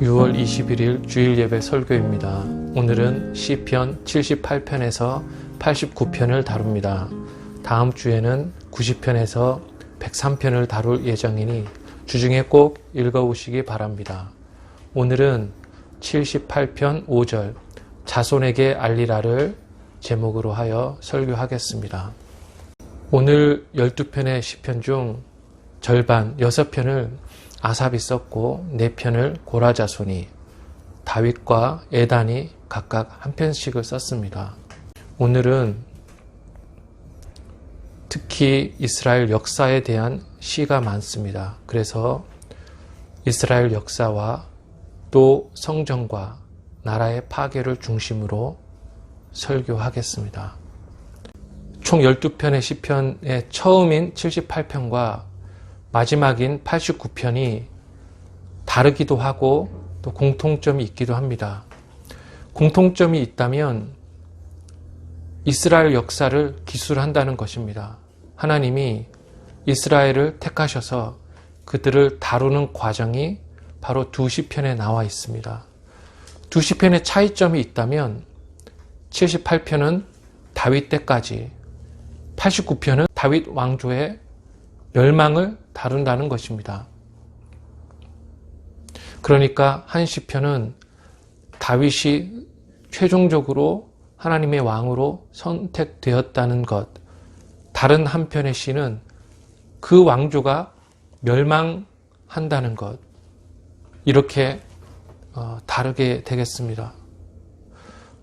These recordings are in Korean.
6월 21일 주일 예배 설교입니다. 오늘은 시편 78편에서 89편을 다룹니다. 다음 주에는 90편에서 103편을 다룰 예정이니 주중에 꼭 읽어오시기 바랍니다. 오늘은 78편 5절 자손에게 알리라를 제목으로 하여 설교하겠습니다. 오늘 12편의 시편 중 절반 6편을 아삽이 썼고 4편을 고라 자손이, 다윗과 에단이 각각 한 편씩을 썼습니다. 오늘은 특히 이스라엘 역사에 대한 시가 많습니다. 그래서 이스라엘 역사와 또 성전과 나라의 파괴를 중심으로 설교하겠습니다. 총 12편의 시편의 처음인 78편과 마지막인 89편이 다르기도 하고 또 공통점이 있기도 합니다. 공통점이 있다면 이스라엘 역사를 기술한다는 것입니다. 하나님이 이스라엘을 택하셔서 그들을 다루는 과정이 바로 두 시편에 나와 있습니다. 두 시편의 차이점이 있다면 78편은 다윗 때까지, 89편은 다윗 왕조의 멸망을 다룬다는 것입니다. 그러니까 한 시편은 다윗이 최종적으로 하나님의 왕으로 선택되었다는 것, 다른 한편의 시는 그 왕조가 멸망한다는 것, 이렇게 다르게 되겠습니다.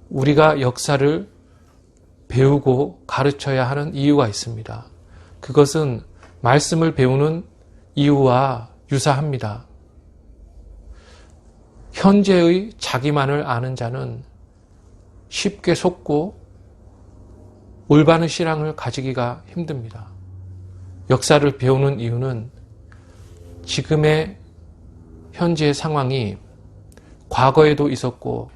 우리가 역사를 배우고 가르쳐야 하는 이유가 있습니다. 그것은 말씀을 배우는 이유와 유사합니다. 현재의 자기만을 아는 자는 쉽게 속고 올바른 신앙을 가지기가 힘듭니다. 역사를 배우는 이유는 지금의 현재의 상황이 과거에도 있었고,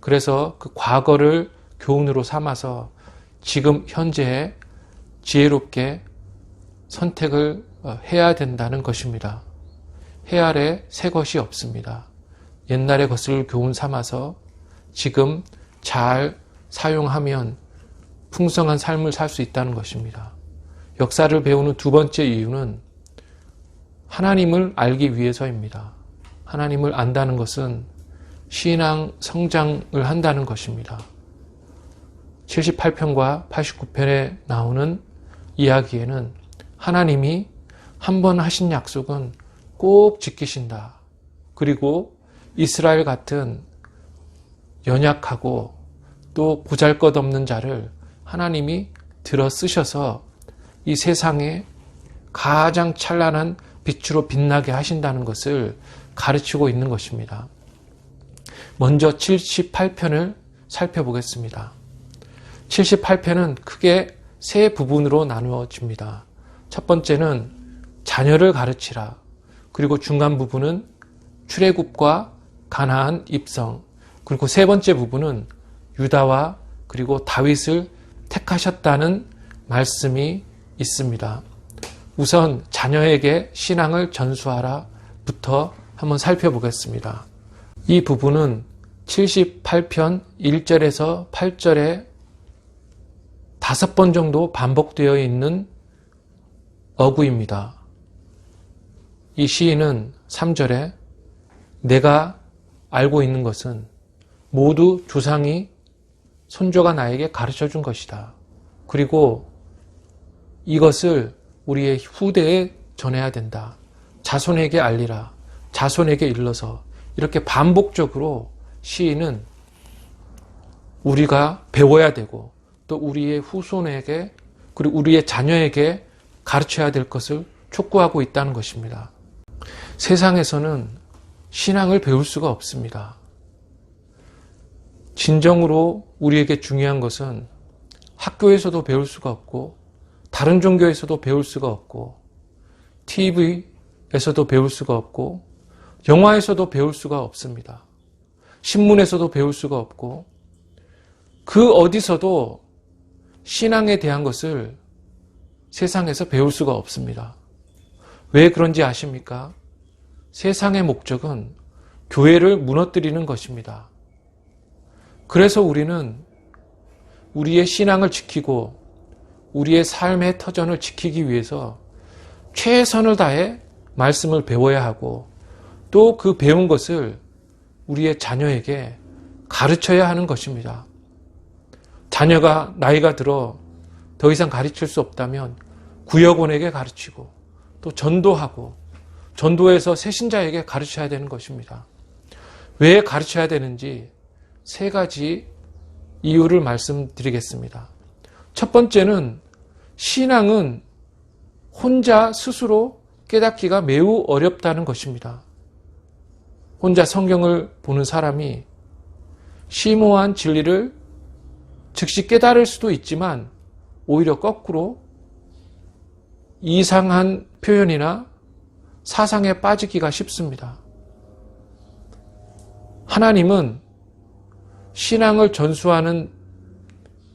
그래서 그 과거를 교훈으로 삼아서 지금 현재에 지혜롭게 선택을 해야 된다는 것입니다. 해 아래 새 것이 없습니다. 옛날의 것을 교훈 삼아서 지금 잘 사용하면 풍성한 삶을 살 수 있다는 것입니다. 역사를 배우는 두 번째 이유는 하나님을 알기 위해서입니다. 하나님을 안다는 것은 신앙 성장을 한다는 것입니다. 78편과 89편에 나오는 이야기에는 하나님이 한 번 하신 약속은 꼭 지키신다. 그리고 이스라엘 같은 연약하고 또 보잘것없는 자를 하나님이 들어 쓰셔서 이 세상에 가장 찬란한 빛으로 빛나게 하신다는 것을 가르치고 있는 것입니다. 먼저 78편을 살펴보겠습니다. 78편은 크게 세 부분으로 나누어집니다. 첫 번째는 자녀를 가르치라. 그리고 중간 부분은 출애굽과 가나안 입성. 그리고 세 번째 부분은 유다와 그리고 다윗을 택하셨다는 말씀이 있습니다. 우선 자녀에게 신앙을 전수하라부터 한번 살펴보겠습니다. 이 부분은 78편 1절에서 8절에 5번 정도 반복되어 있는 어구입니다. 이 시인은 3절에 내가 알고 있는 것은 모두 조상이 손조가 나에게 가르쳐 준 것이다. 그리고 이것을 우리의 후대에 전해야 된다. 자손에게 알리라. 자손에게 일러서. 이렇게 반복적으로 시인은 우리가 배워야 되고 또 우리의 후손에게 그리고 우리의 자녀에게 가르쳐야 될 것을 촉구하고 있다는 것입니다. 세상에서는 신앙을 배울 수가 없습니다. 진정으로 우리에게 중요한 것은 학교에서도 배울 수가 없고 다른 종교에서도 배울 수가 없고 TV에서도 배울 수가 없고 영화에서도 배울 수가 없습니다. 신문에서도 배울 수가 없고 그 어디서도 신앙에 대한 것을 세상에서 배울 수가 없습니다. 왜 그런지 아십니까? 세상의 목적은 교회를 무너뜨리는 것입니다. 그래서 우리는 우리의 신앙을 지키고 우리의 삶의 터전을 지키기 위해서 최선을 다해 말씀을 배워야 하고 또 그 배운 것을 우리의 자녀에게 가르쳐야 하는 것입니다. 자녀가 나이가 들어 더 이상 가르칠 수 없다면 구역원에게 가르치고 또 전도하고 전도해서 새신자에게 가르쳐야 되는 것입니다. 왜 가르쳐야 되는지 3가지 이유를 말씀드리겠습니다. 첫 번째는 신앙은 혼자 스스로 깨닫기가 매우 어렵다는 것입니다. 혼자 성경을 보는 사람이 심오한 진리를 즉시 깨달을 수도 있지만 오히려 거꾸로 이상한 표현이나 사상에 빠지기가 쉽습니다. 하나님은 신앙을 전수하는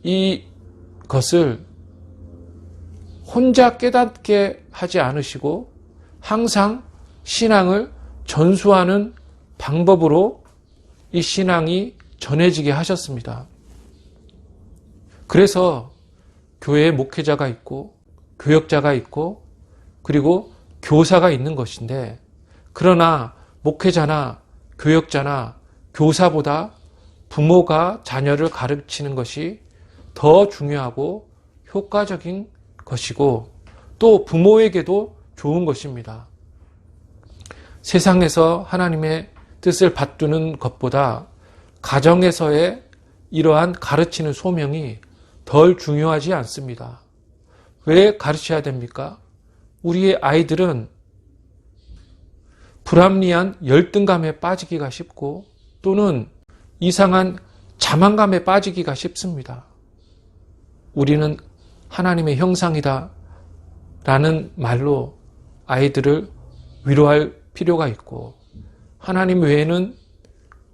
이것을 혼자 깨닫게 하지 않으시고 항상 신앙을 전수하는 방법으로 이 신앙이 전해지게 하셨습니다. 그래서 교회에 목회자가 있고 교역자가 있고 그리고 교사가 있는 것인데, 그러나 목회자나 교역자나 교사보다 부모가 자녀를 가르치는 것이 더 중요하고 효과적인 것이고 또 부모에게도 좋은 것입니다. 세상에서 하나님의 뜻을 받드는 것보다 가정에서의 이러한 가르치는 소명이 덜 중요하지 않습니다. 왜 가르쳐야 됩니까? 우리의 아이들은 불합리한 열등감에 빠지기가 쉽고 또는 이상한 자만감에 빠지기가 쉽습니다. 우리는 하나님의 형상이다 라는 말로 아이들을 위로할 필요가 있고, 하나님 외에는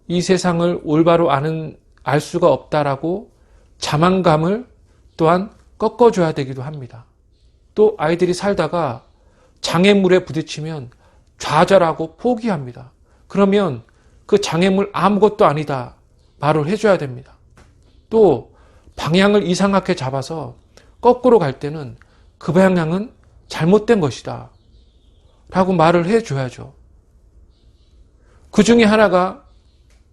이 세상을 올바로 알 수가 없다라고 자만감을 또한 꺾어줘야 되기도 합니다. 또 아이들이 살다가 장애물에 부딪히면 좌절하고 포기합니다. 그러면 그 장애물 아무것도 아니다 말을 해줘야 됩니다. 또 방향을 이상하게 잡아서 거꾸로 갈 때는 그 방향은 잘못된 것이다 라고 말을 해줘야죠. 그 중에 하나가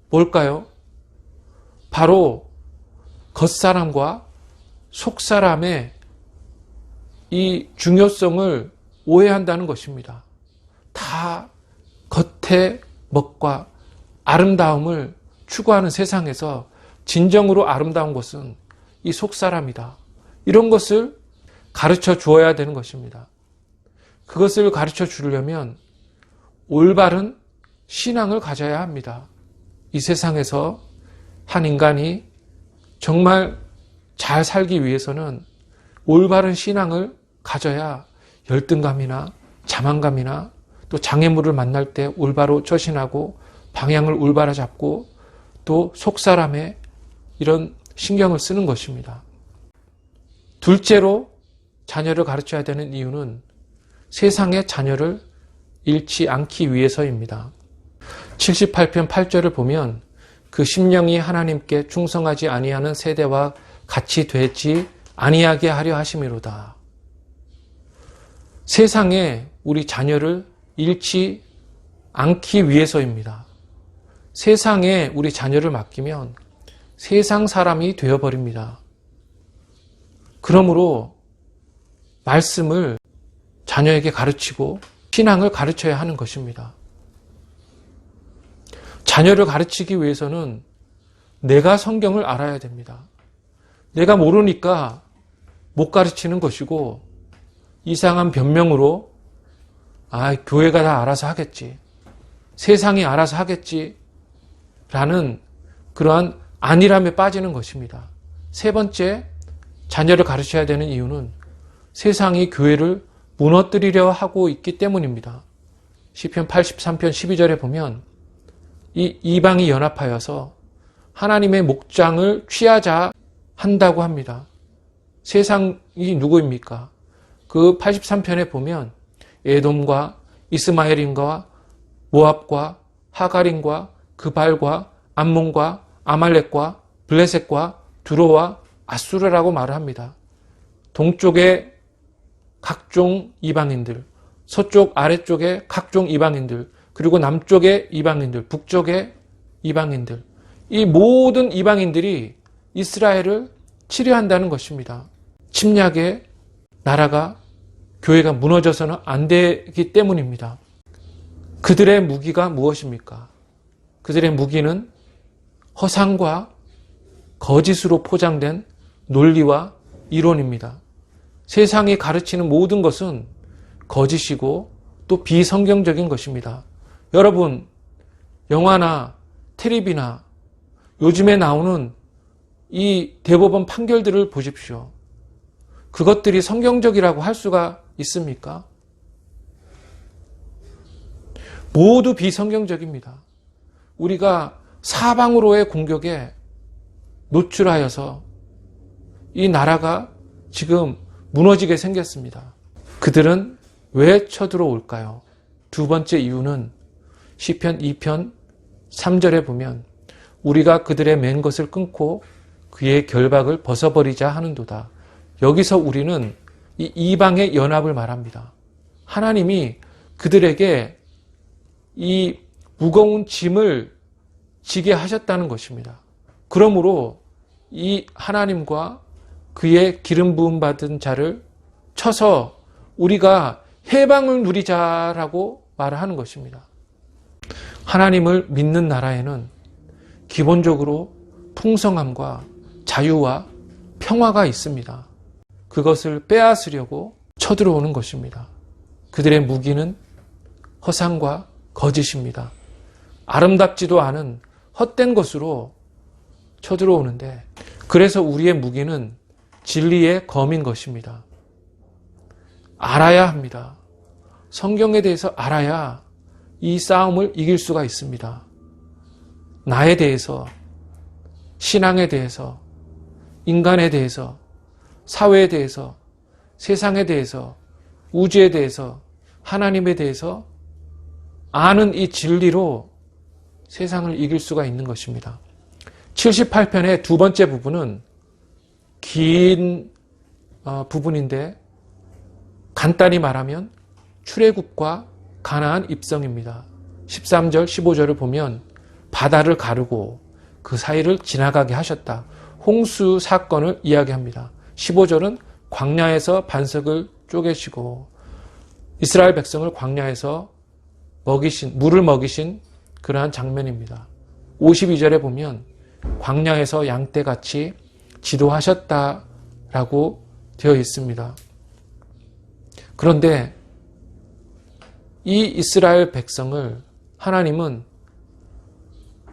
뭘까요? 바로 겉사람과 속사람의 이 중요성을 오해한다는 것입니다. 다 겉의 멋과 아름다움을 추구하는 세상에서 진정으로 아름다운 것은 이 속사람이다. 이런 것을 가르쳐 주어야 되는 것입니다. 그것을 가르쳐 주려면 올바른 신앙을 가져야 합니다. 이 세상에서 한 인간이 정말 잘 살기 위해서는 올바른 신앙을 가져야 열등감이나 자만감이나 또 장애물을 만날 때 올바로 처신하고 방향을 올바로 잡고 또 속사람의 이런 신경을 쓰는 것입니다. 둘째로 자녀를 가르쳐야 되는 이유는 세상의 자녀를 잃지 않기 위해서입니다. 78편 8절을 보면 그 심령이 하나님께 충성하지 아니하는 세대와 같이 되지 아니하게 하려 하심이로다. 세상에 우리 자녀를 잃지 않기 위해서입니다. 세상에 우리 자녀를 맡기면 세상 사람이 되어버립니다. 그러므로 말씀을 자녀에게 가르치고 신앙을 가르쳐야 하는 것입니다. 자녀를 가르치기 위해서는 내가 성경을 알아야 됩니다. 내가 모르니까 못 가르치는 것이고 이상한 변명으로 교회가 다 알아서 하겠지, 세상이 알아서 하겠지 라는 그러한 안일함에 빠지는 것입니다. 세 번째, 자녀를 가르쳐야 되는 이유는 세상이 교회를 무너뜨리려 하고 있기 때문입니다. 시편 83편 12절에 보면 이 이방이 연합하여서 하나님의 목장을 취하자 한다고 합니다. 세상이 누구입니까? 그 83편에 보면 에돔과 이스마엘인과 모압과 하가림과 그발과 암몬과 아말렉과 블레셋과 두로와 아수르라고 말을 합니다. 동쪽에 각종 이방인들, 서쪽 아래쪽에 각종 이방인들, 그리고 남쪽에 이방인들, 북쪽에 이방인들, 이 모든 이방인들이 이스라엘을 치려한다는 것입니다. 침략의 나라가, 교회가 무너져서는 안 되기 때문입니다. 그들의 무기가 무엇입니까? 그들의 무기는 허상과 거짓으로 포장된 논리와 이론입니다. 세상이 가르치는 모든 것은 거짓이고 또 비성경적인 것입니다. 여러분, 영화나 텔레비나 요즘에 나오는 이 대법원 판결들을 보십시오. 그것들이 성경적이라고 할 수가 있습니까? 모두 비성경적입니다. 우리가 사방으로의 공격에 노출하여서 이 나라가 지금 무너지게 생겼습니다. 그들은 왜 쳐들어올까요? 두 번째 이유는 시편 2편 3절에 보면 우리가 그들의 맨 것을 끊고 그의 결박을 벗어버리자 하는도다. 여기서 우리는 이 이방의 연합을 말합니다. 하나님이 그들에게 이 무거운 짐을 지게 하셨다는 것입니다. 그러므로 이 하나님과 그의 기름 부음 받은 자를 쳐서 우리가 해방을 누리자라고 말을 하는 것입니다. 하나님을 믿는 나라에는 기본적으로 풍성함과 자유와 평화가 있습니다. 그것을 빼앗으려고 쳐들어오는 것입니다. 그들의 무기는 허상과 거짓입니다. 아름답지도 않은 헛된 것으로 쳐들어오는데, 그래서 우리의 무기는 진리의 검인 것입니다. 알아야 합니다. 성경에 대해서 알아야 이 싸움을 이길 수가 있습니다. 나에 대해서, 신앙에 대해서, 인간에 대해서, 사회에 대해서, 세상에 대해서, 우주에 대해서, 하나님에 대해서 아는 이 진리로 세상을 이길 수가 있는 것입니다. 78편의 두 번째 부분은 긴 부분인데 간단히 말하면 출애굽과 가나안 입성입니다. 13절, 15절을 보면 바다를 가르고 그 사이를 지나가게 하셨다. 홍수 사건을 이야기합니다. 15절은 광야에서 반석을 쪼개시고 이스라엘 백성을 광야에서 물을 먹이신 그러한 장면입니다. 52절에 보면 광야에서 양떼같이 지도하셨다라고 되어 있습니다. 그런데 이 이스라엘 백성을 하나님은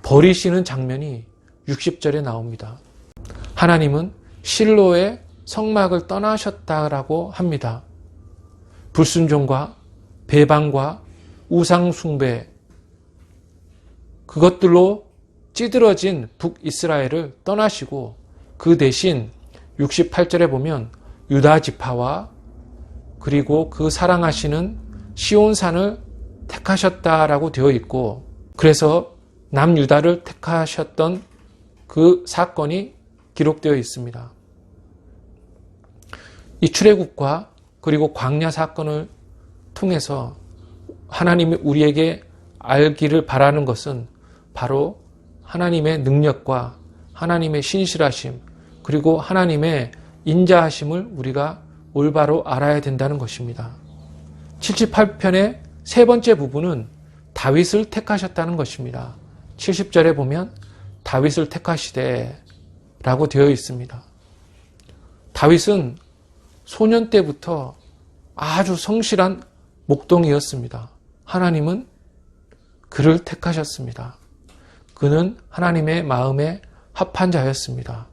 버리시는 장면이 60절에 나옵니다. 하나님은 실로의 성막을 떠나셨다라고 합니다. 불순종과 배반과 우상숭배, 그것들로 찌들어진 북이스라엘을 떠나시고 그 대신 68절에 보면 유다 지파와 그리고 그 사랑하시는 시온산을 택하셨다라고 되어 있고, 그래서 남유다를 택하셨던 그 사건이 기록되어 있습니다. 이 출애굽과 그리고 광야 사건을 통해서 하나님이 우리에게 알기를 바라는 것은 바로 하나님의 능력과 하나님의 신실하심, 그리고 하나님의 인자하심을 우리가 올바로 알아야 된다는 것입니다. 78편의 세 번째 부분은 다윗을 택하셨다는 것입니다. 70절에 보면 다윗을 택하시되 라고 되어 있습니다. 다윗은 소년 때부터 아주 성실한 목동이었습니다. 하나님은 그를 택하셨습니다. 그는 하나님의 마음에 합한 자였습니다.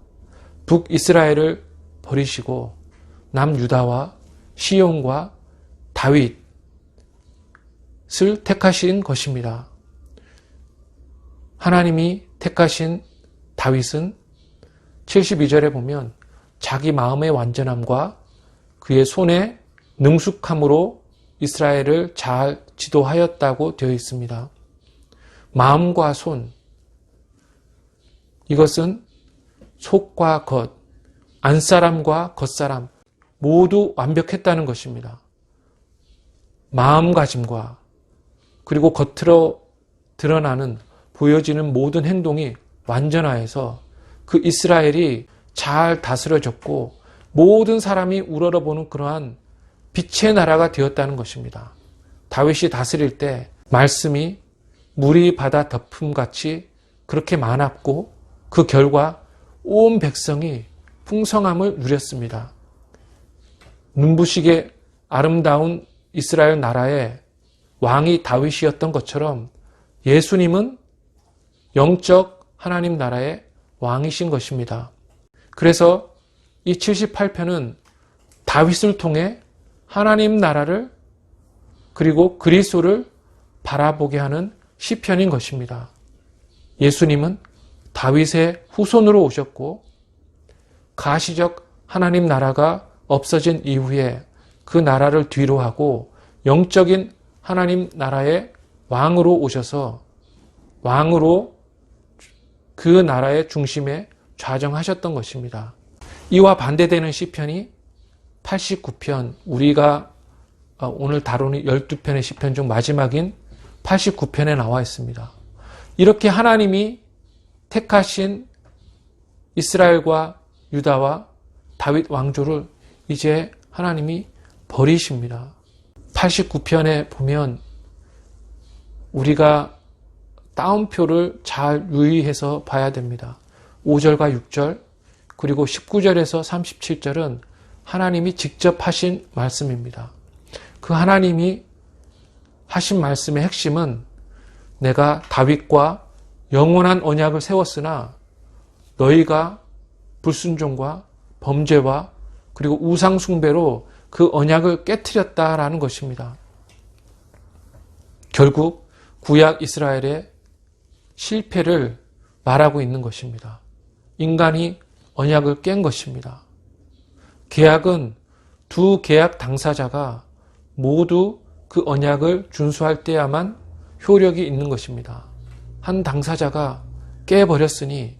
북이스라엘을 버리시고 남유다와 시온과 다윗을 택하신 것입니다. 하나님이 택하신 다윗은 72절에 보면 자기 마음의 완전함과 그의 손의 능숙함으로 이스라엘을 잘 지도하였다고 되어 있습니다. 마음과 손, 이것은 속과 겉, 안사람과 겉사람 모두 완벽했다는 것입니다. 마음가짐과 그리고 겉으로 드러나는 보여지는 모든 행동이 완전하여서 그 이스라엘이 잘 다스려졌고 모든 사람이 우러러보는 그러한 빛의 나라가 되었다는 것입니다. 다윗이 다스릴 때 말씀이 물이 바다 덮음같이 그렇게 많았고 그 결과 온 백성이 풍성함을 누렸습니다. 눈부시게 아름다운 이스라엘 나라의 왕이 다윗이었던 것처럼 예수님은 영적 하나님 나라의 왕이신 것입니다. 그래서 이 78편은 다윗을 통해 하나님 나라를 그리고 그리스도를 바라보게 하는 시편인 것입니다. 예수님은 다윗의 후손으로 오셨고 가시적 하나님 나라가 없어진 이후에 그 나라를 뒤로 하고 영적인 하나님 나라의 왕으로 오셔서 왕으로 그 나라의 중심에 좌정하셨던 것입니다. 이와 반대되는 시편이 89편, 우리가 오늘 다루는 12편의 시편 중 마지막인 89편에 나와 있습니다. 이렇게 하나님이 택하신 이스라엘과 유다와 다윗 왕조를 이제 하나님이 버리십니다. 89편에 보면 우리가 따옴표를 잘 유의해서 봐야 됩니다. 5절과 6절 그리고 19절에서 37절은 하나님이 직접 하신 말씀입니다. 그 하나님이 하신 말씀의 핵심은 내가 다윗과 영원한 언약을 세웠으나 너희가 불순종과 범죄와 그리고 우상 숭배로 그 언약을 깨트렸다라는 것입니다. 결국 구약 이스라엘의 실패를 말하고 있는 것입니다. 인간이 언약을 깬 것입니다. 계약은 두 계약 당사자가 모두 그 언약을 준수할 때야만 효력이 있는 것입니다. 한 당사자가 깨버렸으니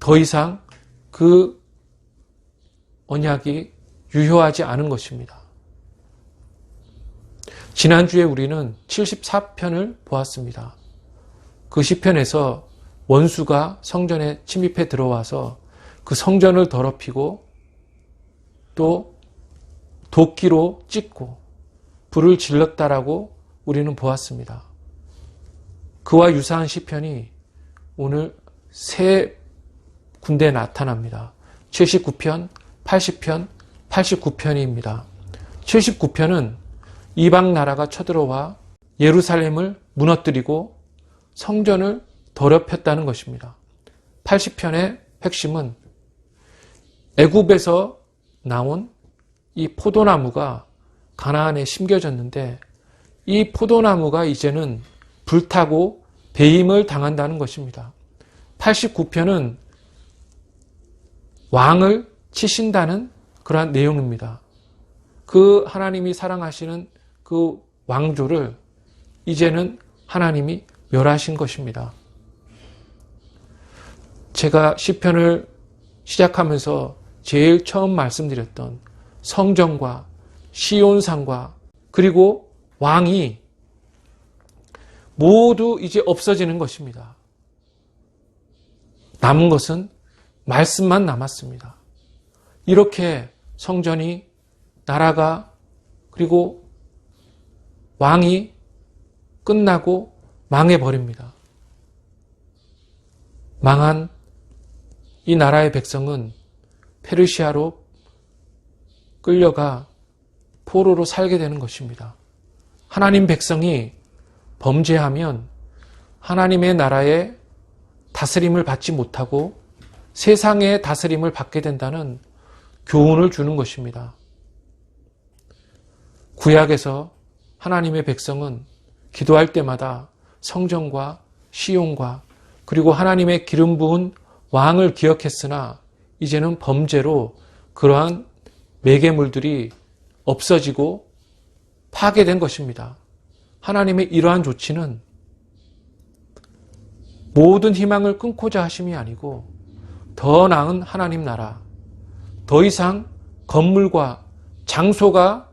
더 이상 그 언약이 유효하지 않은 것입니다. 지난주에 우리는 74편을 보았습니다. 그 시편에서 원수가 성전에 침입해 들어와서 그 성전을 더럽히고 또 도끼로 찢고 불을 질렀다라고 우리는 보았습니다. 그와 유사한 시편이 오늘 세 군데에 나타납니다. 79편, 80편, 89편입니다. 79편은 이방 나라가 쳐들어와 예루살렘을 무너뜨리고 성전을 더럽혔다는 것입니다. 80편의 핵심은 애굽에서 나온 이 포도나무가 가나안에 심겨졌는데 이 포도나무가 이제는 불타고 배임을 당한다는 것입니다. 89편은 왕을 치신다는 그러한 내용입니다. 그 하나님이 사랑하시는 그 왕조를 이제는 하나님이 멸하신 것입니다. 제가 시편을 시작하면서 제일 처음 말씀드렸던 성전과 시온산과 그리고 왕이 모두 이제 없어지는 것입니다. 남은 것은 말씀만 남았습니다. 이렇게 성전이, 나라가, 그리고 왕이 끝나고 망해버립니다. 망한 이 나라의 백성은 페르시아로 끌려가 포로로 살게 되는 것입니다. 하나님 백성이 범죄하면 하나님의 나라의 다스림을 받지 못하고 세상의 다스림을 받게 된다는 교훈을 주는 것입니다. 구약에서 하나님의 백성은 기도할 때마다 성전과 시온과 그리고 하나님의 기름 부은 왕을 기억했으나 이제는 범죄로 그러한 매개물들이 없어지고 파괴된 것입니다. 하나님의 이러한 조치는 모든 희망을 끊고자 하심이 아니고 더 나은 하나님 나라, 더 이상 건물과 장소가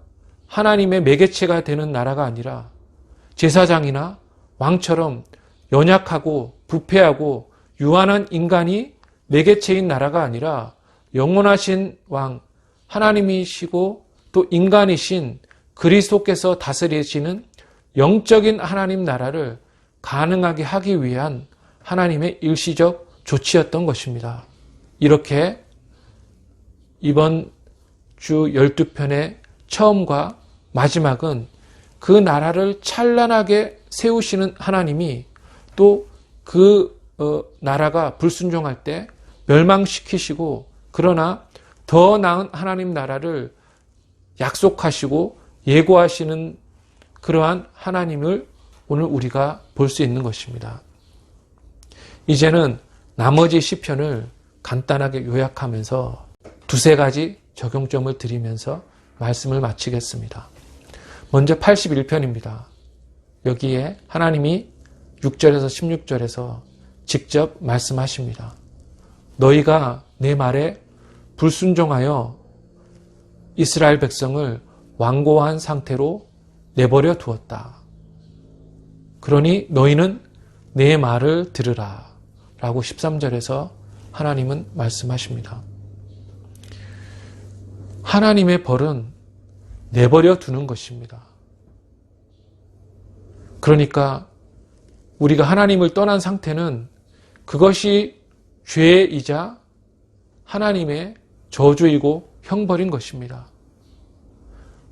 하나님의 매개체가 되는 나라가 아니라 제사장이나 왕처럼 연약하고 부패하고 유한한 인간이 매개체인 나라가 아니라 영원하신 왕 하나님이시고 또 인간이신 그리스도께서 다스리시는 영적인 하나님 나라를 가능하게 하기 위한 하나님의 일시적 조치였던 것입니다. 이렇게 이번 주 12편의 처음과 마지막은 그 나라를 찬란하게 세우시는 하나님이 또 그 나라가 불순종할 때 멸망시키시고 그러나 더 나은 하나님 나라를 약속하시고 예고하시는 그러한 하나님을 오늘 우리가 볼 수 있는 것입니다. 이제는 나머지 시편을 간단하게 요약하면서 두세 가지 적용점을 드리면서 말씀을 마치겠습니다. 먼저 81편입니다. 여기에 하나님이 6절에서 16절에서 직접 말씀하십니다. 너희가 내 말에 불순종하여 이스라엘 백성을 완고한 상태로 내버려 두었다. 그러니 너희는 내 말을 들으라. 라고 13절에서 하나님은 말씀하십니다. 하나님의 벌은 내버려 두는 것입니다. 그러니까 우리가 하나님을 떠난 상태는 그것이 죄이자 하나님의 저주이고 형벌인 것입니다.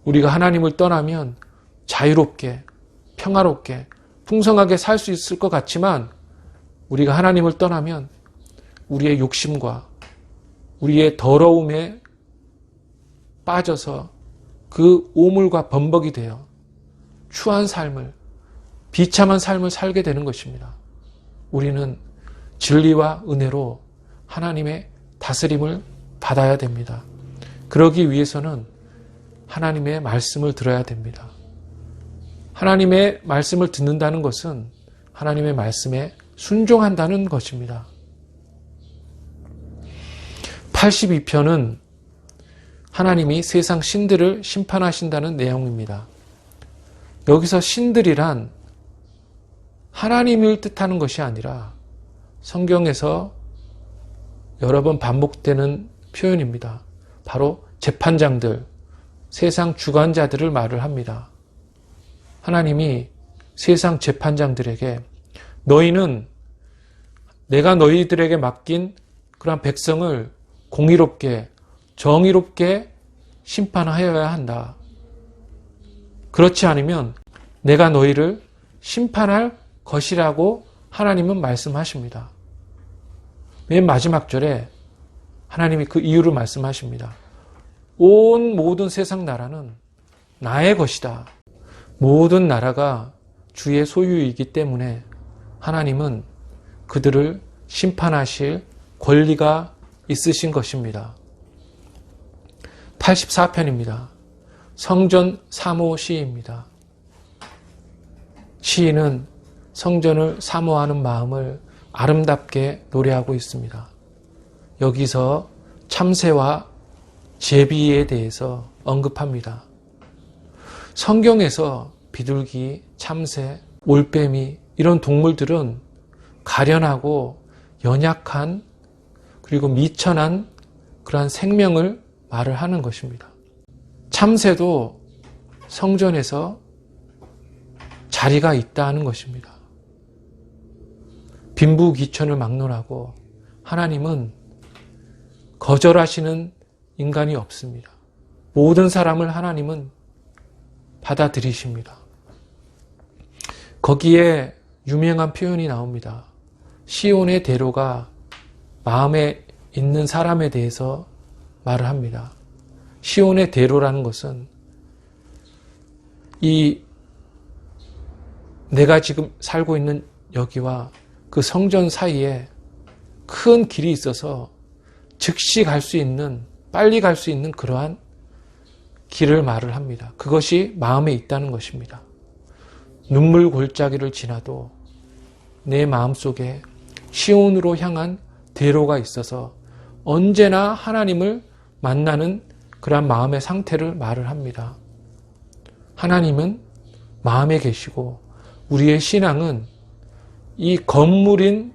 우리가 하나님을 떠나면 자유롭게, 평화롭게, 풍성하게 살 수 있을 것 같지만 우리가 하나님을 떠나면 우리의 욕심과 우리의 더러움에 빠져서 그 오물과 범벅이 되어 추한 삶을, 비참한 삶을 살게 되는 것입니다. 우리는 진리와 은혜로 하나님의 다스림을 받아야 됩니다. 그러기 위해서는 하나님의 말씀을 들어야 됩니다. 하나님의 말씀을 듣는다는 것은 하나님의 말씀에 순종한다는 것입니다. 82편은 하나님이 세상 신들을 심판하신다는 내용입니다. 여기서 신들이란 하나님을 뜻하는 것이 아니라 성경에서 여러 번 반복되는 표현입니다. 바로 재판장들, 세상 주관자들을 말을 합니다. 하나님이 세상 재판장들에게 너희는 내가 너희들에게 맡긴 그러한 백성을 공의롭게, 정의롭게 심판하여야 한다. 그렇지 않으면 내가 너희를 심판할 것이라고 하나님은 말씀하십니다. 맨 마지막 절에 하나님이 그 이유를 말씀하십니다. 온 모든 세상 나라는 나의 것이다. 모든 나라가 주의 소유이기 때문에 하나님은 그들을 심판하실 권리가 있으신 것입니다. 84편입니다. 성전 사모 시입니다. 시인은 성전을 사모하는 마음을 아름답게 노래하고 있습니다. 여기서 참새와 제비에 대해서 언급합니다. 성경에서 비둘기, 참새, 올빼미 이런 동물들은 가련하고 연약한 그리고 미천한 그러한 생명을 말을 하는 것입니다. 참새도 성전에서 자리가 있다는 것입니다. 빈부귀천을 막론하고 하나님은 거절하시는 인간이 없습니다. 모든 사람을 하나님은 받아들이십니다. 거기에 유명한 표현이 나옵니다. 시온의 대로가 마음에 있는 사람에 대해서 말을 합니다. 시온의 대로라는 것은 내가 지금 살고 있는 여기와 그 성전 사이에 큰 길이 있어서 즉시 갈 수 있는, 빨리 갈 수 있는 그러한 길을 말을 합니다. 그것이 마음에 있다는 것입니다. 눈물 골짜기를 지나도 내 마음속에 시온으로 향한 대로가 있어서 언제나 하나님을 만나는 그러한 마음의 상태를 말을 합니다. 하나님은 마음에 계시고 우리의 신앙은 이 건물인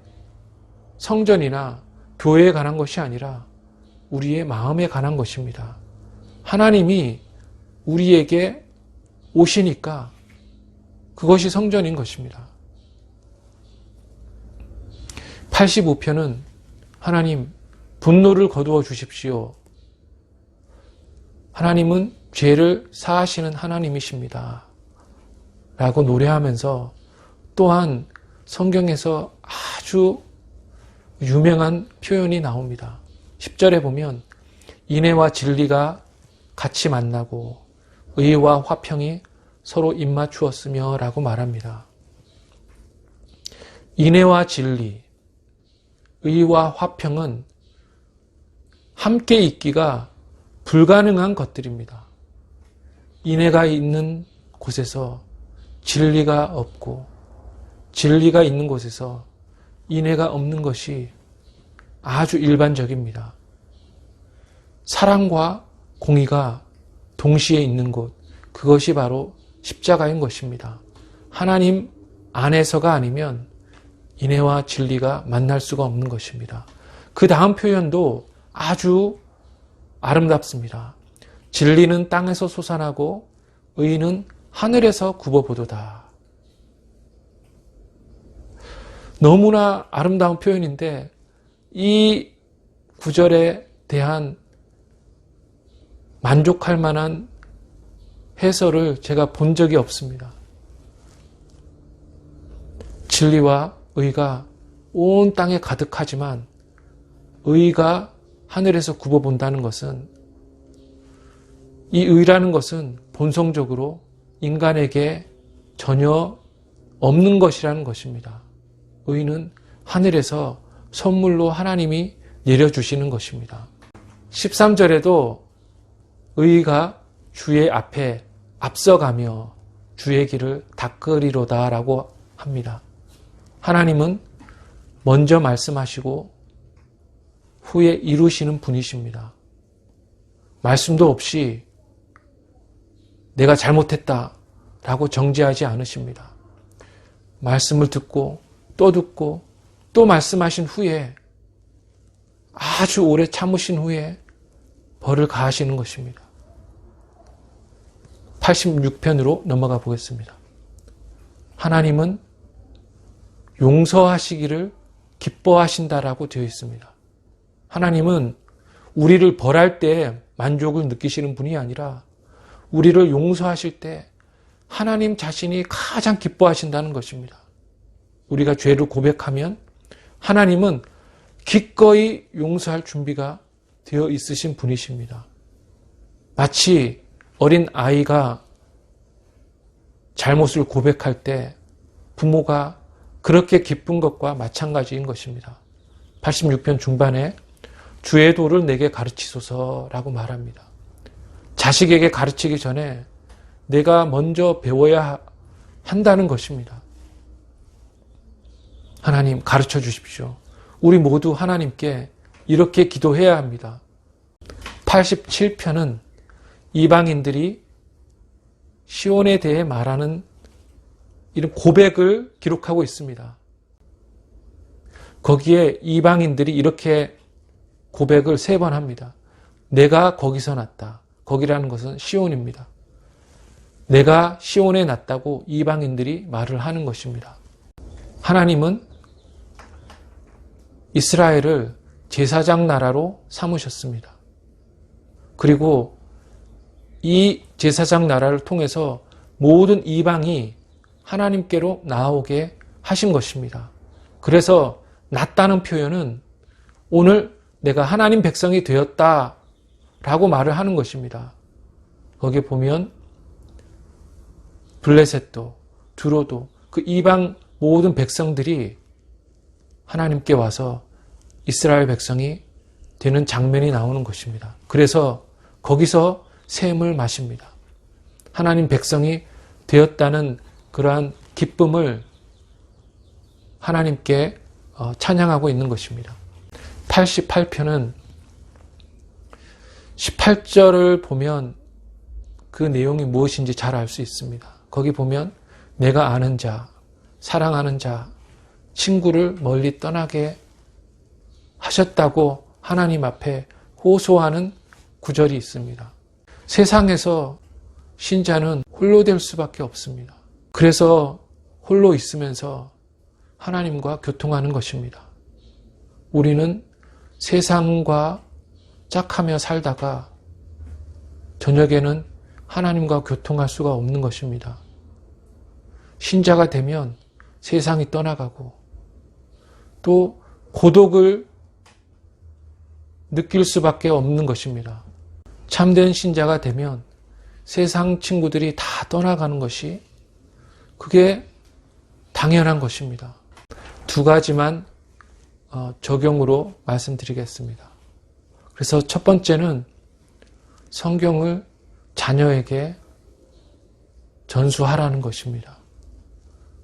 성전이나 교회에 관한 것이 아니라 우리의 마음에 관한 것입니다. 하나님이 우리에게 오시니까 그것이 성전인 것입니다. 85편은 하나님 분노를 거두어 주십시오. 하나님은 죄를 사하시는 하나님이십니다. 라고 노래하면서 또한 성경에서 아주 유명한 표현이 나옵니다. 10절에 보면 인애와 진리가 같이 만나고 의와 화평이 서로 입맞추었으며 라고 말합니다. 인애와 진리, 의와 화평은 함께 있기가 불가능한 것들입니다. 인애가 있는 곳에서 진리가 없고 진리가 있는 곳에서 인애가 없는 것이 아주 일반적입니다. 사랑과 공의가 동시에 있는 곳, 그것이 바로 십자가인 것입니다. 하나님 안에서가 아니면 인애와 진리가 만날 수가 없는 것입니다. 그 다음 표현도 아주 아름답습니다. 진리는 땅에서 솟아나고 의는 하늘에서 굽어보도다. 너무나 아름다운 표현인데 이 구절에 대한 만족할 만한 해설을 제가 본 적이 없습니다. 진리와 의가 온 땅에 가득하지만 의가 하늘에서 굽어본다는 것은 이 의라는 것은 본성적으로 인간에게 전혀 없는 것이라는 것입니다. 의는 하늘에서 선물로 하나님이 내려주시는 것입니다. 13절에도 의가 주의 앞에 앞서가며 주의 길을 닦으리로다 라고 합니다. 하나님은 먼저 말씀하시고 후에 이루시는 분이십니다. 말씀도 없이 내가 잘못했다 라고 정죄하지 않으십니다. 말씀을 듣고 또 말씀하신 후에 아주 오래 참으신 후에 벌을 가하시는 것입니다. 86편으로 넘어가 보겠습니다. 하나님은 용서하시기를 기뻐하신다라고 되어 있습니다. 하나님은 우리를 벌할 때 만족을 느끼시는 분이 아니라 우리를 용서하실 때 하나님 자신이 가장 기뻐하신다는 것입니다. 우리가 죄를 고백하면 하나님은 기꺼이 용서할 준비가 되어 있으신 분이십니다. 마치 어린 아이가 잘못을 고백할 때 부모가 그렇게 기쁜 것과 마찬가지인 것입니다. 86편 중반에 주의 도를 내게 가르치소서라고 말합니다. 자식에게 가르치기 전에 내가 먼저 배워야 한다는 것입니다. 하나님 가르쳐 주십시오. 우리 모두 하나님께 이렇게 기도해야 합니다. 87편은 이방인들이 시온에 대해 말하는 이런 고백을 기록하고 있습니다. 거기에 이방인들이 이렇게 고백을 3번 합니다. 내가 거기서 났다. 거기라는 것은 시온입니다. 내가 시온에 났다고 이방인들이 말을 하는 것입니다. 하나님은 이스라엘을 제사장 나라로 삼으셨습니다. 그리고 이 제사장 나라를 통해서 모든 이방이 하나님께로 나아오게 하신 것입니다. 그래서 났다는 표현은 오늘 내가 하나님 백성이 되었다 라고 말을 하는 것입니다. 거기에 보면 블레셋도 두로도 그 이방 모든 백성들이 하나님께 와서 이스라엘 백성이 되는 장면이 나오는 것입니다. 그래서 거기서 샘을 마십니다. 하나님 백성이 되었다는 그러한 기쁨을 하나님께 찬양하고 있는 것입니다. 88편은 18절을 보면 그 내용이 무엇인지 잘 알 수 있습니다. 거기 보면 내가 아는 자, 사랑하는 자, 친구를 멀리 떠나게 하셨다고 하나님 앞에 호소하는 구절이 있습니다. 세상에서 신자는 홀로 될 수밖에 없습니다. 그래서 홀로 있으면서 하나님과 교통하는 것입니다. 우리는 세상과 짝하며 살다가 저녁에는 하나님과 교통할 수가 없는 것입니다. 신자가 되면 세상이 떠나가고 또 고독을 느낄 수밖에 없는 것입니다. 참된 신자가 되면 세상 친구들이 다 떠나가는 것이 그게 당연한 것입니다. 두 가지만 적용으로 말씀드리겠습니다. 그래서 첫 번째는 성경을 자녀에게 전수하라는 것입니다.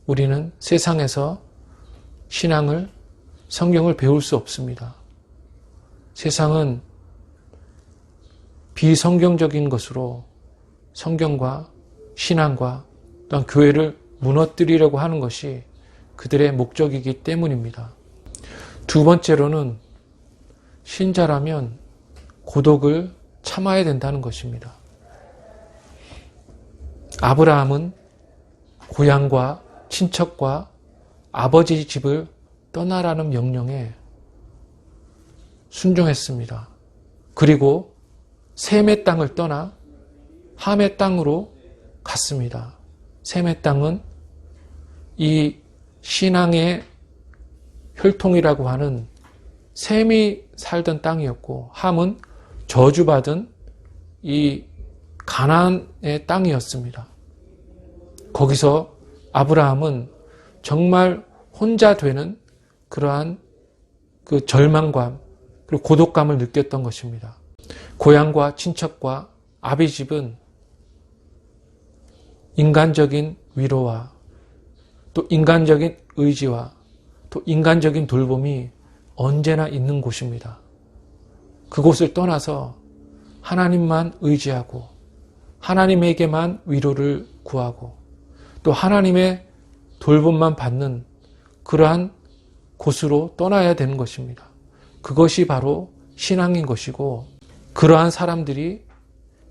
우리는 세상에서 신앙을, 성경을 배울 수 없습니다. 세상은 비성경적인 것으로 성경과 신앙과 또한 교회를 무너뜨리려고 하는 것이 그들의 목적이기 때문입니다. 두 번째로는 신자라면 고독을 참아야 된다는 것입니다. 아브라함은 고향과 친척과 아버지 집을 떠나라는 명령에 순종했습니다. 그리고 셈의 땅을 떠나 함의 땅으로 갔습니다. 셈의 땅은 이 신앙의 혈통이라고 하는 셈이 살던 땅이었고, 함은 저주받은 이 가나안의 땅이었습니다. 거기서 아브라함은 정말 혼자 되는 그러한 그 절망감 그리고 고독감을 느꼈던 것입니다. 고향과 친척과 아비 집은 인간적인 위로와 또 인간적인 의지와 또 인간적인 돌봄이 언제나 있는 곳입니다. 그곳을 떠나서 하나님만 의지하고 하나님에게만 위로를 구하고 또 하나님의 돌봄만 받는 그러한 곳으로 떠나야 되는 것입니다. 그것이 바로 신앙인 것이고, 그러한 사람들이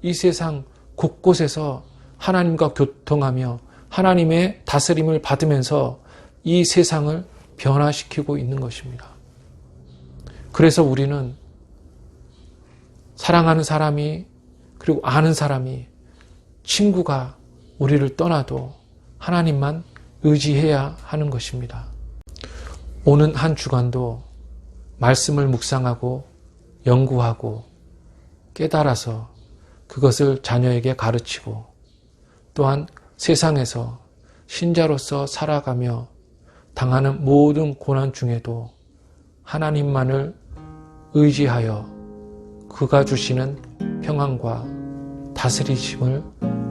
이 세상 곳곳에서 하나님과 교통하며 하나님의 다스림을 받으면서 이 세상을 변화시키고 있는 것입니다. 그래서 우리는 사랑하는 사람이 그리고 아는 사람이 친구가 우리를 떠나도 하나님만 의지해야 하는 것입니다. 오는 한 주간도 말씀을 묵상하고 연구하고 깨달아서 그것을 자녀에게 가르치고 또한 세상에서 신자로서 살아가며 당하는 모든 고난 중에도 하나님만을 의지하여 그가 주시는 평안과 다스리심을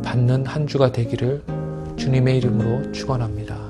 받는 한 주가 되기를 주님의 이름으로 축원합니다.